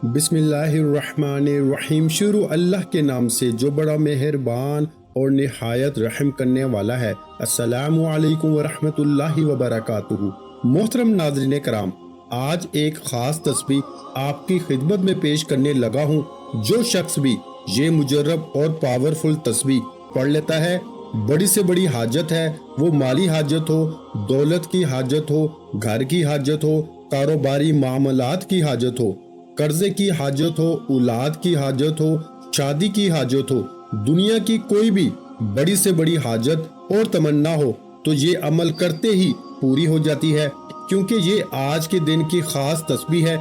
बिस्मिल्लाहिर्रहमानिर्रहीम। शुरू अल्लाह के नाम से जो बड़ा मेहरबान और निहायत रहम करने वाला है। अस्सलामु अलैकुम वरहमतुल्लाहि वबरकातुहू। मोहतरम नाज़रीन कराम, आज एक ख़ास तस्बीह आपकी खिदमत में पेश करने लगा हूँ। जो शख्स भी ये मुजर्रब और पावरफुल तस्बीह पढ़ लेता है, बड़ी से बड़ी हाजत है, वो माली हाजत हो, दौलत की हाजत हो, घर की हाजत हो, कारोबारी मामलात की हाजत हो, कर्जे की हाजत हो, औलाद की हाजत हो, शादी की हाजत हो, दुनिया की कोई भी बड़ी से बड़ी हाजत और तमन्ना हो, तो ये अमल करते ही पूरी हो जाती है। क्योंकि ये आज के दिन की खास तस्बीह है।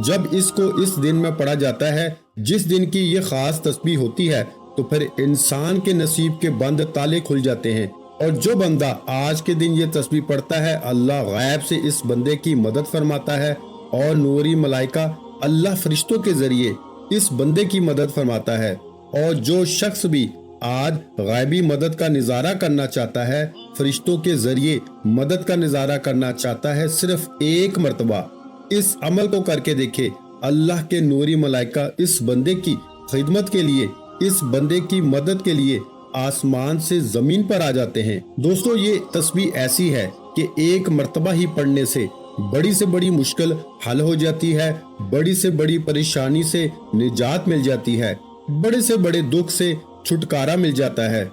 जब इसको इस दिन में पढ़ा जाता है जिस दिन की ये खास तस्बीह होती है, तो फिर इंसान के नसीब के बंद ताले खुल जाते हैं। और जो बंदा आज के दिन ये तस्बीह पढ़ता है, अल्लाह गैब से इस बंदे की मदद फरमाता है और नूरी मलाइका अल्लाह फरिश्तों के जरिए इस बंदे की मदद फरमाता है। और जो शख्स भी आज गैबी मदद का नज़ारा करना चाहता है, फरिश्तों के जरिए मदद का नज़ारा करना चाहता है, सिर्फ एक मर्तबा इस अमल को करके देखे। अल्लाह के नूरी मलाइका इस बंदे की खिदमत के लिए, इस बंदे की मदद के लिए आसमान से जमीन पर आ जाते हैं। दोस्तों, ये तस्बीह ऐसी है कि एक मर्तबा ही पढ़ने से बड़ी से बड़ी मुश्किल हल हो जाती है, बड़ी से बड़ी परेशानी से निजात मिल जाती है, बड़े से बड़े दुख से छुटकारा मिल जाता है।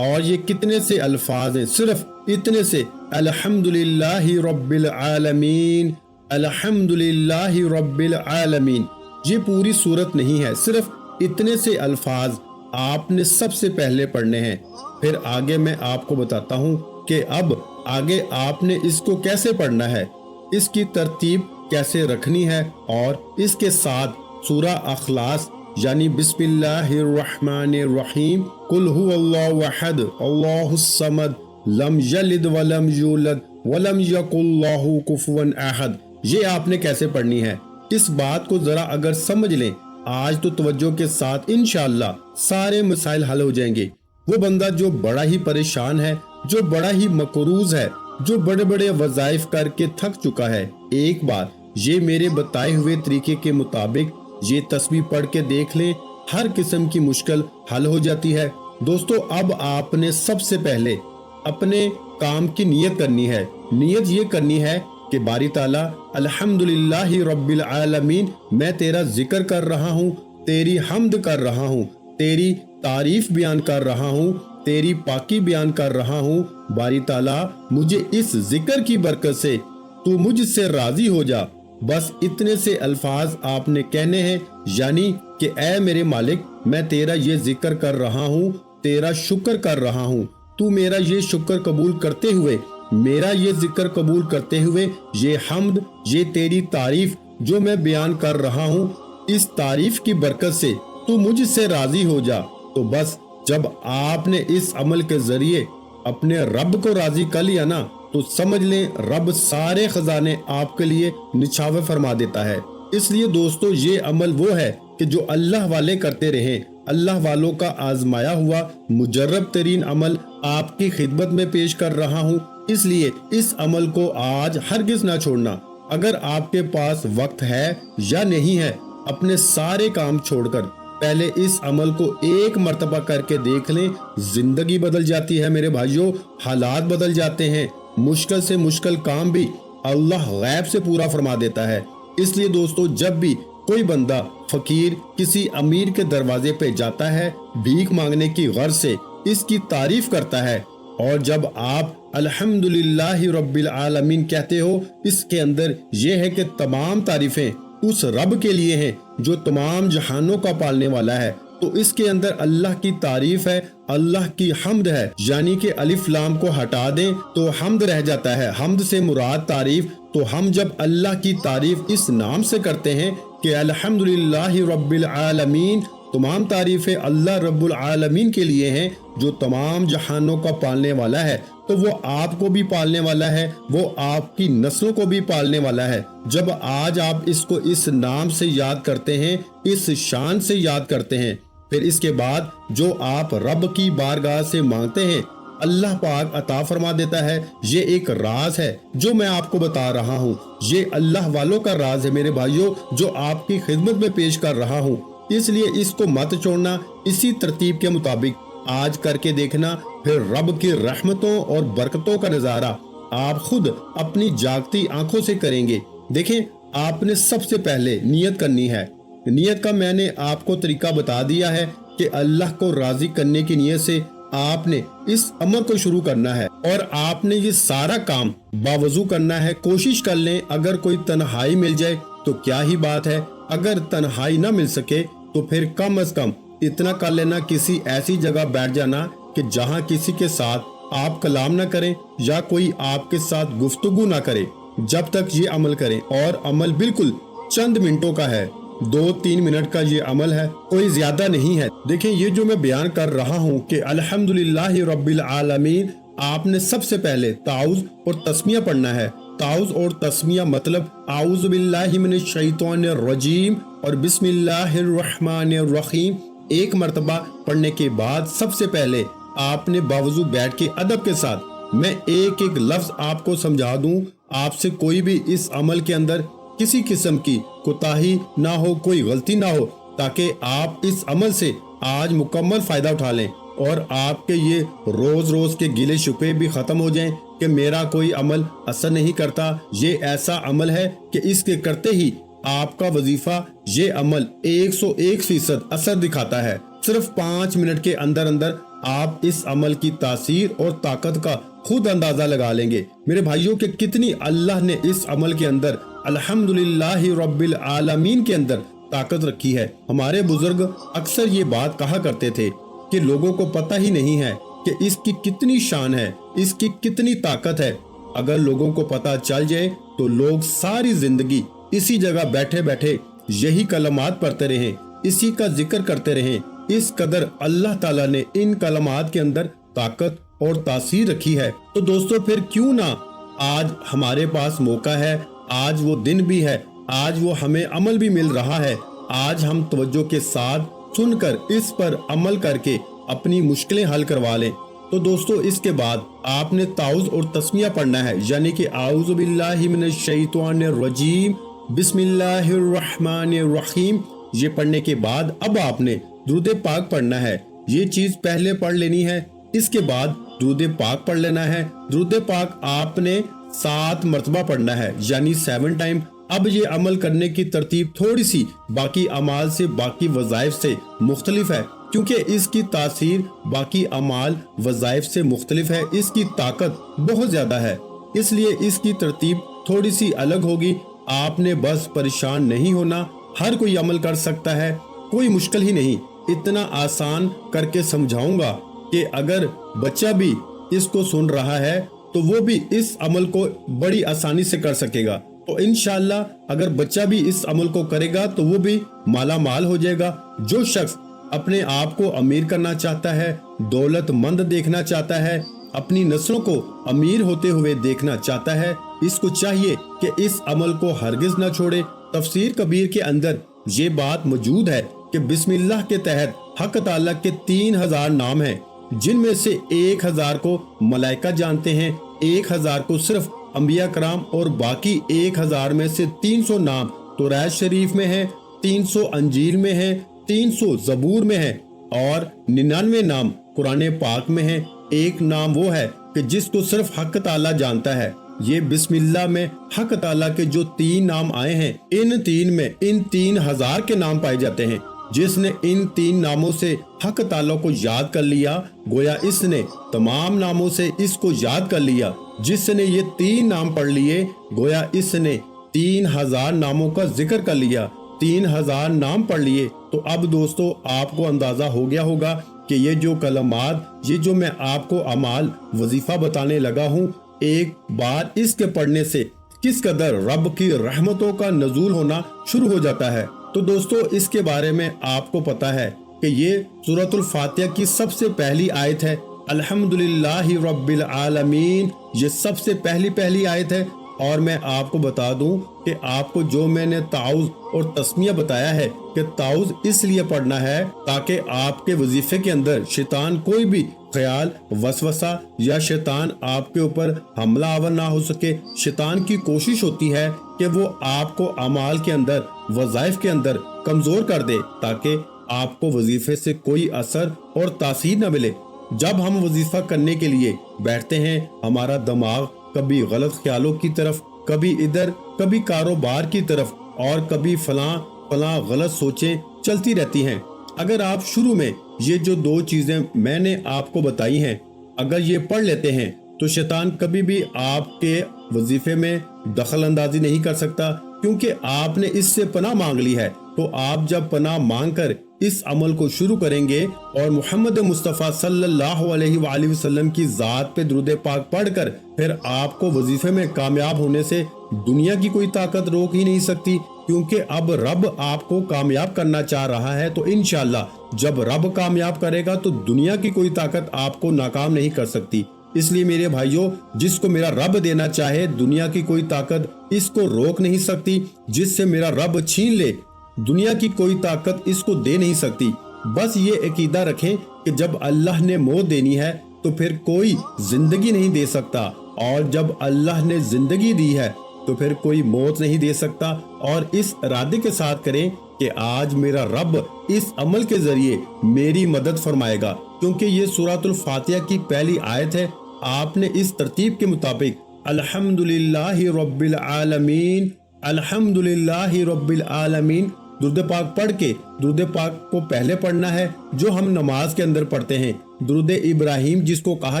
और ये कितने से अल्फाज हैं, सिर्फ इतने से अल्हम्दुलिल्लाहि रब्बिल आलमीन, अल्हम्दुलिल्लाहि रब्बिल आलमीन। ये पूरी सूरत नहीं है, सिर्फ इतने से अल्फाज आपने सबसे पहले पढ़ने हैं। फिर आगे मैं आपको बताता हूँ कि अब आगे आपने इसको कैसे पढ़ना है, इसकी तरतीब कैसे रखनी है, और इसके साथ सूरा अखलास यानी बिस्मिल्लाहिर्रहमानिर्रहीम, कुल हुवल्लाहु अहद अल्लाहुस समद लम यलिद वलम यूलद वलम यकुल लहू कुफुवन अहद, ये आपने कैसे पढ़नी है। इस बात को जरा अगर समझ लें आज, तो तवज्जो के साथ इंशाअल्लाह सारे मसाइल हल हो जाएंगे। वो बंदा जो बड़ा ही परेशान है, जो बड़ा ही मकरूज है, जो बड़े बड़े वज़ाइफ करके थक चुका है, एक बार ये मेरे बताए हुए तरीके के मुताबिक ये तस्बीह पढ़ के देख लें, हर किस्म की मुश्किल हल हो जाती है। दोस्तों, अब आपने सबसे पहले अपने काम की नियत करनी है। नियत ये करनी है कि बारी ताला अल्हम्दुलिल्लाहि रब्बिल आलमीन, मैं तेरा जिक्र कर रहा हूँ, तेरी हम्द कर रहा हूँ, तेरी तारीफ बयान कर रहा हूँ, तेरी पाकी बयान कर रहा हूँ। बारी ताला, मुझे इस जिक्र की बरकत से तू मुझसे राजी हो जा। बस इतने से अल्फाज आपने कहने हैं, यानी कि ऐ मेरे मालिक, मैं तेरा ये जिक्र कर रहा हूँ, तेरा शुक्र कर रहा हूँ, तू मेरा ये शुक्र कबूल करते हुए, मेरा ये जिक्र कबूल करते हुए, ये हम्द, ये तेरी तारीफ जो मैं बयान कर रहा हूँ, इस तारीफ की बरकत से तू मुझसे राजी हो जा। तो बस जब आपने इस अमल के जरिए अपने रब को राजी कर लिया ना, तो समझ लें रब सारे खजाने आपके लिए निछावे फरमा देता है। इसलिए दोस्तों, ये अमल वो है कि जो अल्लाह वाले करते रहे। अल्लाह वालों का आजमाया हुआ मुजर्रब तरीन अमल आपकी खिदमत में पेश कर रहा हूँ, इसलिए इस अमल को आज हरगिज ना छोड़ना। अगर आपके पास वक्त है या नहीं है, अपने सारे काम छोड़कर पहले इस अमल को एक मर्तबा करके देख लें। जिंदगी बदल जाती है मेरे भाइयों, हालात बदल जाते हैं, मुश्किल से मुश्किल काम भी अल्लाह गैब से पूरा फरमा देता है। इसलिए दोस्तों, जब भी कोई बंदा फकीर किसी अमीर के दरवाजे पे जाता है भीख मांगने की गर्ज से, इसकी तारीफ करता है, और जब आप अल्हम्दुलिल्लाहि रब्बिल आलमीन कहते हो, इसके अंदर यह है कि तमाम तारीफें उस रब के लिए हैं जो तमाम जहानों का पालने वाला है। तो इसके अंदर अल्लाह की तारीफ है, अल्लाह की हम्द है, यानी कि अलिफ लाम को हटा दें तो हम्द रह जाता है। हम्द से मुराद तारीफ। तो हम जब अल्लाह की तारीफ इस नाम से करते हैं कि अल्हम्दुलिल्लाहि रब्बिल आलमीन, तमाम तारीफें अल्लाह रब्बुल आलमीन के लिए हैं जो तमाम जहानों का पालने वाला है, तो वो आपको भी पालने वाला है, वो आपकी नस्लों को भी पालने वाला है। जब आज आप इसको इस नाम से याद करते हैं, इस शान से याद करते हैं, फिर इसके बाद जो आप रब की बारगाह से मांगते हैं, اللہ پاک عطا فرما دیتا ہے۔ یہ ایک راز ہے جو میں آپ کو بتا رہا ہوں، یہ اللہ والوں کا راز ہے میرے بھائیوں، جو آپ کی خدمت میں پیش کر رہا ہوں، اس لیے اس کو مت چھوڑنا، اسی ترتیب کے مطابق آج کر کے دیکھنا، پھر رب کی رحمتوں اور برکتوں کا نظارہ آپ خود اپنی جاگتی آنکھوں سے کریں گے۔ دیکھیں، آپ نے سب سے پہلے نیت کرنی ہے۔ نیت کا میں نے آپ کو طریقہ بتا دیا ہے کہ اللہ کو راضی کرنے کی نیت سے آپ نے اس عمل کو شروع کرنا ہے، اور آپ نے یہ سارا کام باوضو کرنا ہے۔ کوشش کر لیں، اگر کوئی تنہائی مل جائے تو کیا ہی بات ہے، اگر تنہائی نہ مل سکے تو پھر کم از کم اتنا کر لینا، کسی ایسی جگہ بیٹھ جانا کہ جہاں کسی کے ساتھ آپ کلام نہ کریں یا کوئی آپ کے ساتھ گفتگو نہ کرے جب تک یہ عمل کریں۔ اور عمل بالکل چند منٹوں کا ہے، 2-3 منٹ کا یہ عمل ہے، کوئی زیادہ نہیں ہے۔ دیکھیں، یہ جو میں بیان کر رہا ہوں کہ الحمدللہ رب العالمین، آپ نے سب سے پہلے تعوذ اور تسمیہ پڑھنا ہے۔ تعوذ اور تسمیہ مطلب اعوذ باللہ من الشیطان الرجیم اور بسم اللہ الرحمن الرحیم ایک مرتبہ پڑھنے کے بعد سب سے پہلے آپ نے باوضو بیٹھ کے ادب کے ساتھ، میں ایک ایک لفظ آپ کو سمجھا دوں، آپ سے کوئی بھی اس عمل کے اندر کسی قسم کی کوتاہی نہ ہو، کوئی غلطی نہ ہو، تاکہ آپ اس عمل سے آج مکمل فائدہ اٹھا لیں اور آپ کے یہ روز روز کے گلے شکوے بھی ختم ہو جائیں کہ میرا کوئی عمل اثر نہیں کرتا۔ یہ ایسا عمل ہے کہ اس کے کرتے ہی آپ کا وظیفہ، یہ عمل 101% اثر دکھاتا ہے۔ صرف 5 منٹ کے اندر اندر آپ اس عمل کی تاثیر اور طاقت کا خود اندازہ لگا لیں گے میرے بھائیوں، کہ کتنی اللہ نے اس عمل کے اندر الحمدللہ رب العالمین کے اندر طاقت رکھی ہے۔ ہمارے بزرگ اکثر یہ بات کہا کرتے تھے کہ لوگوں کو پتہ ہی نہیں ہے کہ اس کی کتنی شان ہے، اس کی کتنی طاقت ہے۔ اگر لوگوں کو پتہ چل جائے تو لوگ ساری زندگی اسی جگہ بیٹھے بیٹھے یہی کلمات پڑھتے رہیں، اسی کا ذکر کرتے رہیں۔ اس قدر اللہ تعالیٰ نے ان کلمات کے اندر طاقت اور تاثیر رکھی ہے۔ تو دوستو، پھر کیوں نہ آج ہمارے پاس موقع ہے، آج وہ دن بھی ہے، آج وہ ہمیں عمل بھی مل رہا ہے، آج ہم توجہ کے ساتھ سن کر اس پر عمل کر کے اپنی مشکلیں حل کروا لیں۔ تو دوستو، اس کے بعد آپ نے تعوذ اور تسمیہ پڑھنا ہے، یعنی کہ اعوذ باللہ من الشیطان الرجیم بسم اللہ الرحمن الرحیم۔ یہ پڑھنے کے بعد اب آپ نے درود پاک پڑھنا ہے۔ یہ چیز پہلے پڑھ لینی ہے، اس کے بعد درود پاک پڑھ لینا ہے۔ درود پاک آپ نے 7 مرتبہ پڑھنا ہے، یعنی 7 ٹائم۔ اب یہ عمل کرنے کی ترتیب تھوڑی سی باقی اعمال سے، باقی وظائف سے مختلف ہے، کیونکہ اس کی تاثیر باقی اعمال وظائف سے مختلف ہے، اس کی طاقت بہت زیادہ ہے، اس لیے اس کی ترتیب تھوڑی سی الگ ہوگی۔ آپ نے بس پریشان نہیں ہونا، ہر کوئی عمل کر سکتا ہے، کوئی مشکل ہی نہیں۔ اتنا آسان کر کے سمجھاؤں گا کہ اگر بچہ بھی اس کو سن رہا ہے تو وہ بھی اس عمل کو بڑی آسانی سے کر سکے گا۔ تو انشاءاللہ اگر بچہ بھی اس عمل کو کرے گا تو وہ بھی مالا مال ہو جائے گا۔ جو شخص اپنے آپ کو امیر کرنا چاہتا ہے، دولت مند دیکھنا چاہتا ہے، اپنی نسلوں کو امیر ہوتے ہوئے دیکھنا چاہتا ہے، اس کو چاہیے کہ اس عمل کو ہرگز نہ چھوڑے۔ تفسیر کبیر کے اندر یہ بات موجود ہے کہ بسم اللہ کے تحت حق تعالیٰ کے 3000 نام ہیں، جن میں سے 1000 کو ملائکہ جانتے ہیں، 1000 کو صرف انبیاء کرام، اور باقی 1000 میں سے 300 نام توراۃ شریف میں ہیں، 300 انجیل میں ہیں، 300 زبور میں ہیں، اور 99 نام قرآن پاک میں ہیں۔ ایک نام وہ ہے کہ جس کو صرف حق تعالیٰ جانتا ہے۔ یہ بسم اللہ میں حق تعالیٰ کے جو 3 نام آئے ہیں، ان 3 میں ان 3000 کے نام پائے جاتے ہیں۔ جس نے ان 3 ناموں سے حق تعالیٰ کو یاد کر لیا، گویا اس نے تمام ناموں سے اس کو یاد کر لیا۔ جس نے یہ 3 نام پڑھ لیے، گویا اس نے 3000 ناموں کا ذکر کر لیا، 3000 نام پڑھ لیے۔ تو اب دوستو، آپ کو اندازہ ہو گیا ہوگا کہ یہ جو کلمات، یہ جو میں آپ کو اعمال وظیفہ بتانے لگا ہوں، ایک بار اس کے پڑھنے سے کس قدر رب کی رحمتوں کا نزول ہونا شروع ہو جاتا ہے۔ تو دوستو، اس کے بارے میں آپ کو پتا ہے کہ یہ سورۃ الفاتحہ کی سب سے پہلی آیت ہے۔ الحمدللہ رب العالمین، یہ سب سے پہلی آیت ہے۔ اور میں آپ کو بتا دوں کہ آپ کو جو میں نے تعوذ اور تسمیہ بتایا ہے کہ تعوذ اس لیے پڑھنا ہے تاکہ آپ کے وظیفے کے اندر شیطان کوئی بھی خیال، وسوسہ یا شیطان آپ کے اوپر حملہ آور نہ ہو سکے۔ شیطان کی کوشش ہوتی ہے کہ وہ آپ کو اعمال کے اندر، وظائف کے اندر کمزور کر دے تاکہ آپ کو وظیفے سے کوئی اثر اور تاثیر نہ ملے۔ جب ہم وظیفہ کرنے کے لیے بیٹھتے ہیں، ہمارا دماغ کبھی غلط خیالوں کی طرف، کبھی ادھر، کبھی کاروبار کی طرف، اور کبھی فلاں غلط سوچیں چلتی رہتی ہیں۔ اگر آپ شروع میں یہ جو 2 چیزیں میں نے آپ کو بتائی ہیں اگر یہ پڑھ لیتے ہیں تو شیطان کبھی بھی آپ کے وظیفے میں دخل اندازی نہیں کر سکتا، کیونکہ آپ نے اس سے پناہ مانگ لی ہے۔ تو آپ جب پناہ مانگ کر اس عمل کو شروع کریں گے اور محمد مصطفیٰ صلی اللہ علیہ وآلہ وسلم کی ذات پہ درود پاک پڑھ کر پھر آپ کو وظیفے میں کامیاب ہونے سے دنیا کی کوئی طاقت روک ہی نہیں سکتی، کیونکہ اب رب آپ کو کامیاب کرنا چاہ رہا ہے۔ تو انشاءاللہ جب رب کامیاب کرے گا تو دنیا کی کوئی طاقت آپ کو ناکام نہیں کر سکتی۔ اس لیے میرے بھائیوں، جس کو میرا رب دینا چاہے دنیا کی کوئی طاقت اس کو روک نہیں سکتی، جس سے میرا رب چھین لے دنیا کی کوئی طاقت اس کو دے نہیں سکتی۔ بس یہ عقیدہ رکھیں کہ جب اللہ نے موت دینی ہے تو پھر کوئی زندگی نہیں دے سکتا، اور جب اللہ نے زندگی دی ہے تو پھر کوئی موت نہیں دے سکتا۔ اور اس ارادے کے ساتھ کریں کہ آج میرا رب اس عمل کے ذریعے میری مدد فرمائے گا، کیونکہ یہ سورۃ الفاتحہ کی پہلی آیت ہے۔ آپ نے اس ترتیب کے مطابق الحمدللہ رب العالمین، الحمدللہ رب العالمین درود پاک پڑھ کے درود پاک کو پہلے پڑھنا ہے جو ہم نماز کے اندر پڑھتے ہیں۔ درود ابراہیم جس کو کہا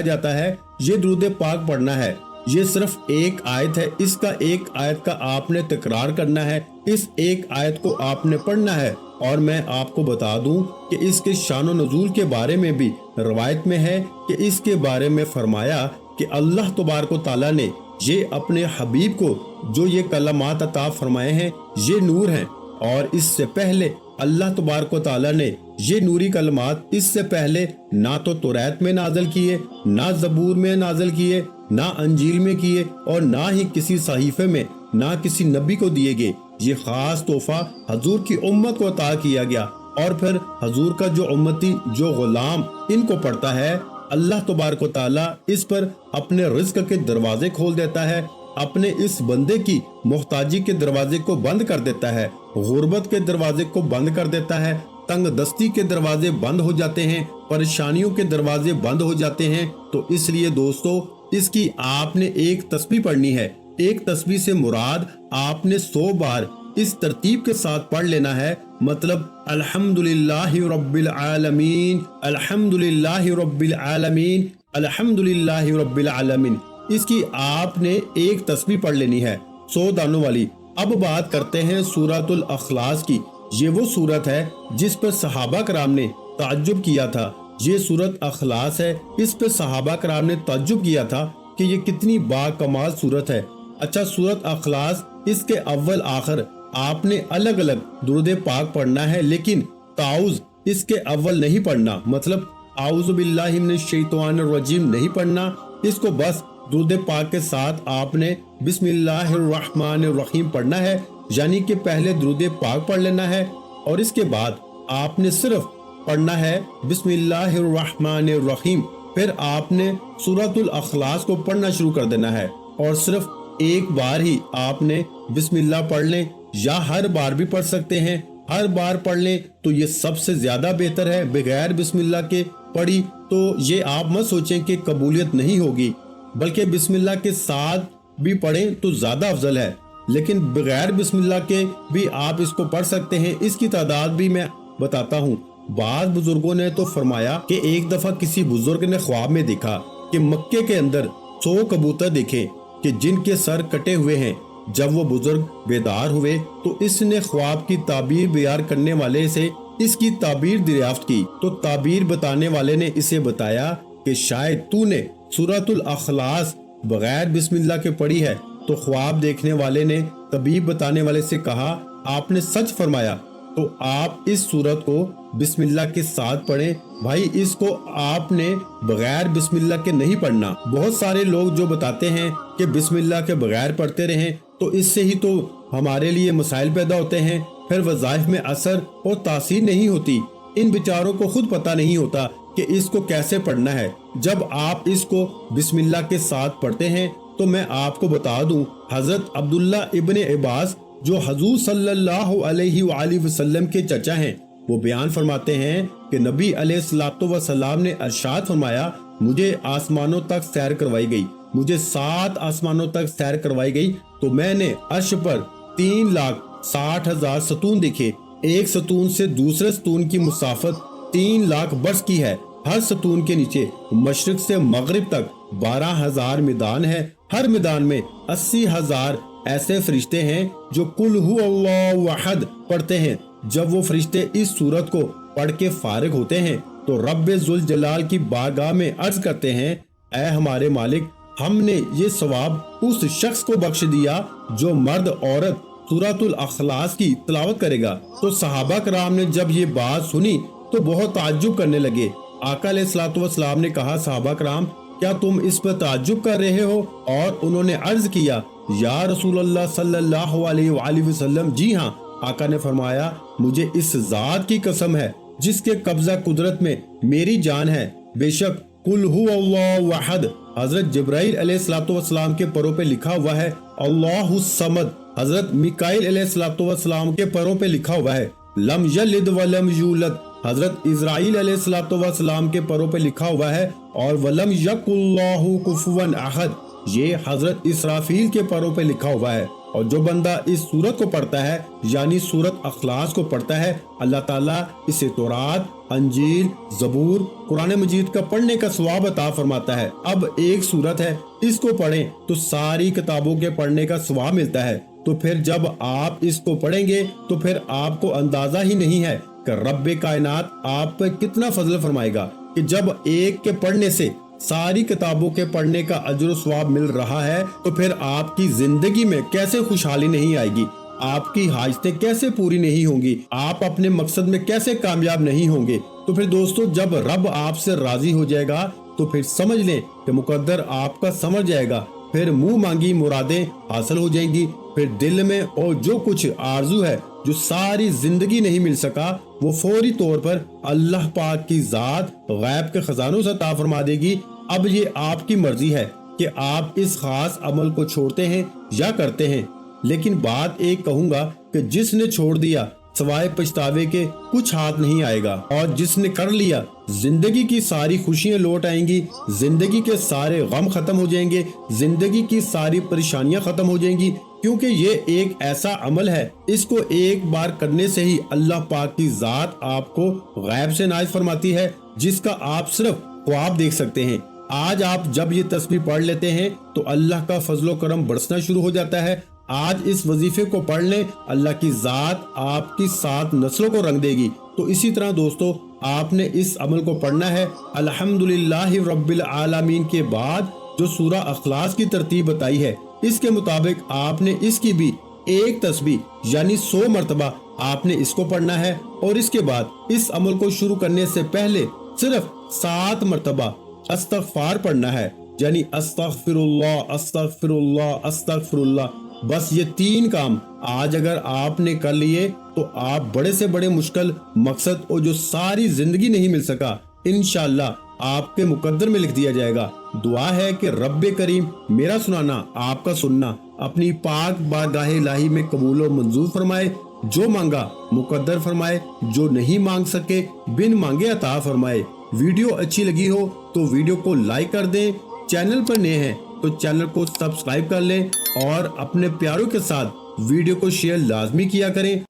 جاتا ہے، یہ درود پاک پڑھنا ہے۔ یہ صرف ایک آیت ہے، اس کا ایک آیت کا آپ نے تکرار کرنا ہے، اس ایک آیت کو آپ نے پڑھنا ہے۔ اور میں آپ کو بتا دوں کہ اس کے شان و نزول کے بارے میں بھی روایت میں ہے کہ اس کے بارے میں فرمایا کہ اللہ تبارک و تعالیٰ نے یہ اپنے حبیب کو جو یہ کلمات عطا فرمائے ہیں یہ نور ہیں، اور اس سے پہلے اللہ تبارک و تعالیٰ نے یہ نوری کلمات اس سے پہلے نہ تو توریت میں نازل کیے، نہ زبور میں نازل کیے، نہ انجیل میں کیے، اور نہ ہی کسی صحیفے میں، نہ کسی نبی کو دیے گئے۔ یہ خاص تحفہ حضور کی امت کو عطا کیا گیا، اور پھر حضور کا جو امتی، جو غلام ان کو پڑھتا ہے، اللہ تبارک و تعالیٰ اس پر اپنے رزق کے دروازے کھول دیتا ہے، اپنے اس بندے کی محتاجی کے دروازے کو بند کر دیتا ہے، غربت کے دروازے کو بند کر دیتا ہے، تنگ دستی کے دروازے بند ہو جاتے ہیں، پریشانیوں کے دروازے بند ہو جاتے ہیں۔ تو اس لیے دوستو، اس کی آپ نے ایک تسبیح پڑھنی ہے۔ ایک تسبیح سے مراد آپ نے 100 بار اس ترتیب کے ساتھ پڑھ لینا ہے، مطلب الحمدللہ رب العالمین، الحمدللہ رب العالمین، الحمدللہ رب العالمین۔ اس کی آپ نے ایک تسبیح پڑھ لینی ہے 100 دانوں والی۔ اب بات کرتے ہیں سورۃ الاخلاص کی۔ یہ وہ سورت ہے جس پر صحابہ کرام نے تعجب کیا تھا۔ یہ سورت اخلاص ہے، اس پر صحابہ کرام نے تعجب کیا تھا کہ یہ کتنی با کمال سورت ہے۔ اچھا، سورت اخلاص اس کے اول آخر آپ نے الگ الگ درود پاک پڑھنا ہے، لیکن تعوذ اس کے اول نہیں پڑھنا، مطلب اعوذ باللہ من الشیطان الرجیم نہیں پڑھنا۔ اس کو بس درود پاک کے ساتھ آپ نے بسم اللہ الرحمن الرحیم پڑھنا ہے، یعنی کہ پہلے درود پاک پڑھ لینا ہے، اور اس کے بعد آپ نے صرف پڑھنا ہے بسم اللہ الرحمن الرحیم۔ پھر آپ نے سورۃ الاخلاص کو پڑھنا شروع کر دینا ہے، اور صرف ایک بار ہی آپ نے بسم اللہ پڑھ لیں، یا ہر بار بھی پڑھ سکتے ہیں۔ ہر بار پڑھ لیں تو یہ سب سے زیادہ بہتر ہے۔ بغیر بسم اللہ کے پڑھی تو یہ آپ مت سوچیں کہ قبولیت نہیں ہوگی، بلکہ بسم اللہ کے ساتھ بھی پڑھیں تو زیادہ افضل ہے، لیکن بغیر بسم اللہ کے بھی آپ اس کو پڑھ سکتے ہیں۔ اس کی تعداد بھی میں بتاتا ہوں۔ بعض بزرگوں نے تو فرمایا کہ ایک دفعہ کسی بزرگ نے خواب میں دیکھا کہ مکے کے اندر 100 کبوتر دیکھے کہ جن کے سر کٹے ہوئے ہیں۔ جب وہ بزرگ بیدار ہوئے تو اس نے خواب کی تعبیر بیان کرنے والے سے اس کی تعبیر دریافت کی، تو تعبیر بتانے والے نے اسے بتایا کہ شاید تو نے سورۃ الاخلاص بغیر بسم اللہ کے پڑھی ہے۔ تو خواب دیکھنے والے نے طبیب بتانے والے سے کہا، آپ نے سچ فرمایا، तो आप इस सूरत को बिस्मिल्लाह के साथ पढ़ें। भाई इसको आपने बगैर बिस्मिल्लाह के नहीं पढ़ना। बहुत सारे लोग जो बताते हैं कि बिस्मिल्लाह के बगैर पढ़ते रहें तो इससे ही तो हमारे लिए मसाइल पैदा होते हैं, फिर वज़ाइफ में असर और तासीर नहीं होती। इन बेचारों को खुद पता नहीं होता कि इसको कैसे पढ़ना है। जब आप इसको बिस्मिल्लाह के साथ पढ़ते हैं तो मैं आपको बता दूं, हजरत अब्दुल्ला इब्ने अब्बास जो हुजूर सल्लल्लाहु अलैहि वसल्लम के चचा हैं, वो बयान फरमाते हैं कि नबी अलैहिस्सलातु वस्सलाम ने इरशाद फरमाया, मुझे आसमानों तक सैर करवाई गई, मुझे 7 आसमानों तक सैर करवाई गई तो मैंने अर्श पर 3,60,000 सतून देखे। एक सतून से दूसरे सतून की मुसाफत 3 लाख बरस की है। हर सतून के नीचे मशरिक से मगरिब तक 12,000 मैदान है। हर मैदान में 80,000 ऐसे फरिश्ते हैं जो कुल हु अल्लाहु अहद पढ़ते हैं। जब वो फरिश्ते इस सूरत को पढ़ के फारिग होते हैं तो रब्बे जुल जलाल की बारगाह में अर्ज करते हैं, ऐ हमारे मालिक, हमने ये सवाब उस शख्स को बख्श दिया जो मर्द औरत सूरतुल अखलास की तिलावत करेगा। तो सहाबा कराम ने जब ये बात सुनी तो बहुत ताज्जुब करने लगे। आका अलैहिस्सलातु वस्सलाम ने कहा, सहाबा कराम क्या तुम इस पर ताज्जुब कर रहे हो? और उन्होंने अर्ज किया, या रसूलल्लाह सल्लल्लाहु अलैहि वसल्लम, जी हाँ। आका ने फरमाया, मुझे इस जात की कसम है जिसके कब्जा कुदरत में मेरी जान है, बेशक कुल हु अल्लाहु अहद हजरत जिब्राइल अलैहिस्सलातु वस्सलाम के परों पे लिखा हुआ है, अल्लाहु समद हजरत मिकाइल अलैहिस्सलातु वस्सलाम के परों पे लिखा हुआ है, लम यलिद वलम यूलद हजरत इज़राइल अलैहिस्सलातु वस्सलाम के परों पे लिखा हुआ है, और वलम यकुल्लाहु कुफुवन अहद ये हजरत इसराफील के परों पे लिखा हुआ है। और जो बंदा इस सूरत को पढ़ता है यानी सूरत अखलास को पढ़ता है, अल्लाह ताला इसे तौरात, अंजील, जबूर, कुरान मजीद का पढ़ने का सवाब अता फरमाता है। अब एक सूरत है, इसको पढ़ें तो सारी किताबों के पढ़ने का सवाब मिलता है। तो फिर जब आप इसको पढ़ेंगे तो फिर आपको अंदाजा ही नहीं है कि रब्बे कायनात आप पर कितना फजल फरमाएगा कि जब एक के पढ़ने से सारी किताबों के पढ़ने का अजर व सवाब मिल रहा है तो फिर आपकी जिंदगी में कैसे खुशहाली नहीं आएगी, आपकी हाजतें कैसे पूरी नहीं होंगी, आप अपने मकसद में कैसे कामयाब नहीं होंगे। तो फिर दोस्तों, जब रब आपसे राजी हो जाएगा तो फिर समझ लें कि मुकद्दर आपका समझ जाएगा, फिर मुंह मांगी मुरादें हासिल हो जाएंगी। फिर दिल में और जो कुछ आरजू है जो सारी जिंदगी नहीं मिल सका, वो फौरी तौर पर अल्लाह पाक की जात गैब के खजानों से अता फरमा देगी। अब ये आपकी मर्जी है कि आप इस खास अमल को छोड़ते हैं या करते हैं। लेकिन बात एक कहूंगा कि जिसने छोड़ दिया सवाए पछतावे के कुछ हाथ नहीं आएगा, और जिसने कर लिया जिंदगी की सारी खुशियां लौट आएंगी, जिंदगी के सारे गम खत्म हो जाएंगे, जिंदगी की सारी परेशानियां खत्म हो जाएंगी। क्योंकि ये एक ऐसा अमल है, इसको एक बार करने से ही अल्लाह पाक की जात आपको गैब से नाज़ फरमाती है, जिसका आप सिर्फ ख्वाब देख सकते हैं। आज आप जब ये तस्बीह पढ़ लेते हैं तो अल्लाह का फजलो करम बरसना शुरू हो जाता है। आज इस वजीफे को पढ़ लें, अल्लाह की जात आपकी 7 नस्लों को रंग देगी। तो इसी तरह दोस्तों, आपने इस अमल को पढ़ना है। अल्हम्दुलिल्लाहि रब्बिल आलमीन के बाद जो सूरा अखलास की तरतीब बताई है, इसके मुताबिक आपने इसकी भी एक तस्बीह यानी 100 मरतबा आपने इसको पढ़ना है। और इसके बाद इस अमल को शुरू करने से पहले सिर्फ 7 मरतबा अस्तगफार पढ़ना है, यानी अस्तगफिरुल्लाह अस्तगफिरुल्लाह अस्तगफिरुल्लाह। बस ये 3 काम आज अगर आपने कर लिए तो आप बड़े से बड़े मुश्किल मकसद और जो सारी जिंदगी नहीं मिल सका, इंशाअल्लाह आपके मुकद्दर में लिख दिया जाएगा। दुआ है कि रब्बे करीम मेरा सुनाना आपका सुनना अपनी पाक बारगाह इलाही में कबूल और मंजूर फरमाए। जो मांगा मुकद्दर फरमाए, जो नहीं मांग सके बिन मांगे अता फरमाए। वीडियो अच्छी लगी हो तो वीडियो को लाइक कर दें, चैनल पर नए हैं तो चैनल को सब्सक्राइब कर लें और अपने प्यारों के साथ वीडियो को शेयर लाजमी किया करें।